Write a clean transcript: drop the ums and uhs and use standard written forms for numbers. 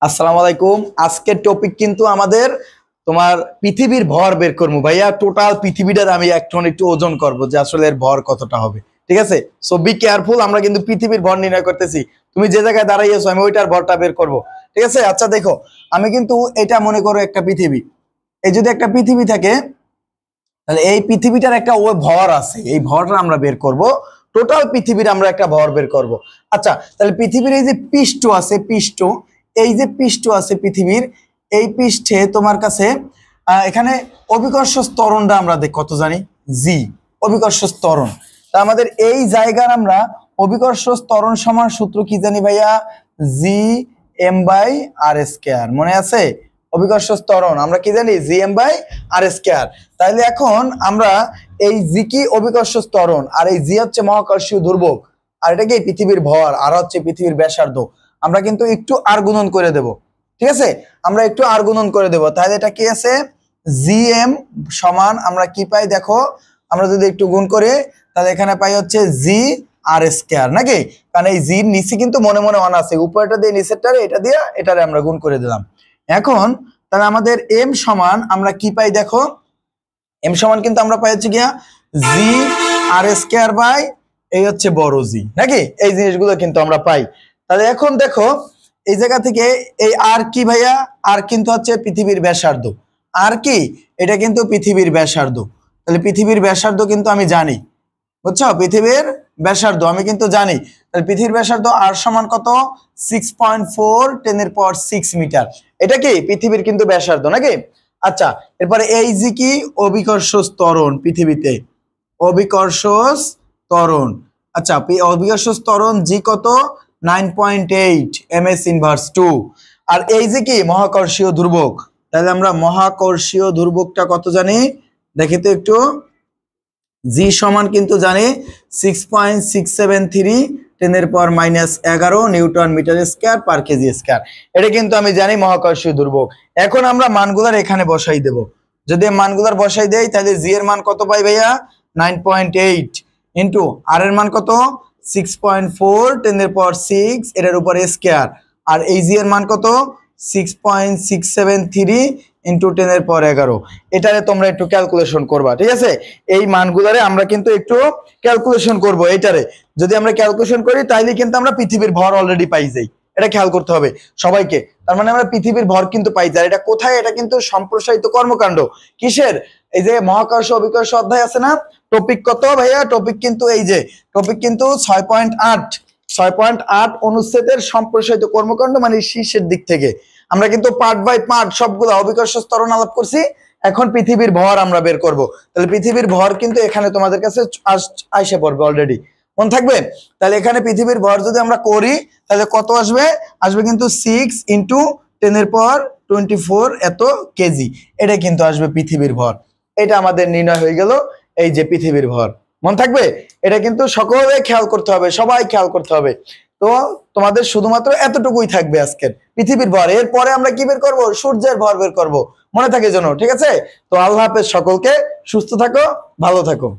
আসসালামু আলাইকুম। আজকের টপিক কিন্তু আমাদের তোমার পৃথিবীর ভর বের করবো ভাইয়া। টোটাল পৃথিবীটার আমি একটু ওজন করব যে আসলে এর ভর কতটা হবে। ঠিক আছে, সো বি কেয়ারফুল। আমরা কিন্তু পৃথিবীর ভর নির্ণয় করতেছি। তুমি যে জায়গায় দাঁড়াইয়েছো আমি ওইটার ভরটা বের করব। ঠিক আছে, আচ্ছা দেখো, আমি কিন্তু এটা মনে করো একটা পৃথিবী। এই যদি একটা পৃথিবী থাকে তাহলে এই পৃথিবীটার একটা ওই ভর আছে, এই ভরটা আমরা বের করব। টোটাল পৃথিবীর আমরা একটা ভর বের করব। আচ্ছা, তাহলে পৃথিবীর এই যে পৃষ্ঠ আছে, পৃষ্ঠ, এই যে পৃষ্ঠ আছে পৃথিবীর, এই পৃষ্ঠে তোমার কাছে এখানে অভিকর্ষ ত্বরণটা আমরা কত জানি, জি, অভিকর্ষ ত্বরণ। তা আমাদের এই জায়গার আমরা অভিকর্ষ ত্বরণ সমান সূত্র কি জানি ভাইয়া, G M by R square. মনে আছে? অভিকর্ষ ত্বরণ আমরা কি জানি, G M by R square. তাহলে এখন আমরা এই জি কি অভিকর্ষ ত্বরণ, আর এই জি হচ্ছে মহাকর্ষীয় দুর্ভোগ, আর এটা কি পৃথিবীর ভর, আর হচ্ছে পৃথিবীর ব্যাসার্ধ। আমরা কিন্তু একটু আর গুণন করে দেব। ঠিক আছে, আমরা একটু আর গুণন করে দেব। তাহলে এটা কি আছে, জি এম সমান আমরা কি পাই দেখো, আমরা যদি একটু গুণ করি তাহলে এখানে পাই হচ্ছে জি আর স্কয়ার, নাকি? কারণ এই জির নিচে কিন্তু মনে মনে অন আছে, উপরেটা দিয়ে নিচেরটারে এটা দিয়ে এটারে আমরা গুণ করে দিলাম। এখন তাহলে আমাদের এম সমান আমরা কি পাই দেখো, এম সমান কিন্তু আমরা পাই হচ্ছে গিয়া জি আর স্কয়ার বাই এই হচ্ছে বড় জি, নাকি? এই জিনিসগুলো কিন্তু আমরা পাই। তাহলে এখন দেখো এই জায়গা থেকে এই আর কি ভাইয়া, আর কিন্তু হচ্ছে পৃথিবীর ব্যাসার্ধ। আর কি, এটা কিন্তু পৃথিবীর ব্যাসার্ধ। তাহলে পৃথিবীর ব্যাসার্ধ কিন্তু আমি জানি, বুঝছো? পৃথিবীর ব্যাসার্ধ আমি কিন্তু জানি। তাহলে পৃথিবীর ব্যাসার্ধ আর সমান কত, 6.4 10⁶ মিটার। এটা কি পৃথিবীর কিন্তু ব্যাসার্ধ, নাকি? আচ্ছা, এরপরে এই জি কি অভিকর্ষ ত্বরণ পৃথিবীতে, অভিকর্ষ ত্বরণ। আচ্ছা, অভিকর্ষ ত্বরণ জি কত, 9.8 ms²। আর এই যে কি মহাকর্ষীয় দুর্ভোগ, তাহলে আমরা মহাকর্ষীয় দুর্ভোগটা কত জানি দেখি তো একটু। জি সমান কিন্তু জানি 6.673 10⁻⁻11 newton metre square per kg square. এটা কিন্তু আমি জানি মহাকর্ষীয় দুর্ভোগ। এখন আমরা মানগুলার এখানে বসাই দেব। যদি মানগুলার বসাই দেই তাহলে জি এর মান কত পাই ভাইয়া, 9.8 ইন্টু আর এর মান কত, 6.4 10⁶ এটার উপর স্কয়ার, আর এই জি এর মান কত, 6.673 ইন্টু 10⁻11। এটারে তোমরা একটু ক্যালকুলেশন করবা। ঠিক আছে, এই মানগুলারে আমরা কিন্তু একটু ক্যালকুলেশন করব। এটারে যদি আমরা ক্যালকুলেশন করি তাইলে কিন্তু আমরা পৃথিবীর ভর অলরেডি পাই যাই। এটা খেয়াল করতে হবে সবাইকে। তার মানে আমরা পৃথিবীর ভর কিন্তু পাই যাই। এটা কোথায়, এটা কিন্তু সম্প্রসারিত কর্মকাণ্ড। কিসের? এই যে মহাকর্ষ অভিকর্ষ অধ্যায় আছে না, টপিক কত ভাইয়া, টপিক কিন্তু এই যে টপিক কিন্তু 6.8 অনুচ্ছেদের সম্প্রসারিত কর্মকাণ্ড, মানে শীর্ষের দিক থেকে আমরা কিন্তু পার্ট বাই পার্ট সবগুলো অভিকর্ষ ত্বরণ আলাপ করছি। এখন পৃথিবীর ভর আমরা বের করব। তাহলে পৃথিবীর ভর কিন্তু এখানে তোমাদের কাছে আইসা পড়বে অলরেডি, মনে থাকবে? তাহলে এখানে পৃথিবীর ভর যদি আমরা করি তাহলে কত আসবে, আসবে কিন্তু 6 ইন্টু 10⁻24 এত কেজি। এটা কিন্তু আসবে পৃথিবীর ভর। এটা আমাদের নির্ণয় হয়ে গেল, এই যে পৃথিবীর ভর। মনে থাকবে? এটা কিন্তু সকলে খেয়াল করতে হবে, সবাই খেয়াল করতে হবে। তো তোমাদের শুধুমাত্র এতটুকুই থাকবে আজকের পৃথিবীর ভর। এরপরে আমরা কি বের করব, সূর্যের ভর বের করব, মনে থাকে যেন। ঠিক আছে, তো আল্লাহ হাফেজ সকলকে, সুস্থ থাকো, ভালো থাকো।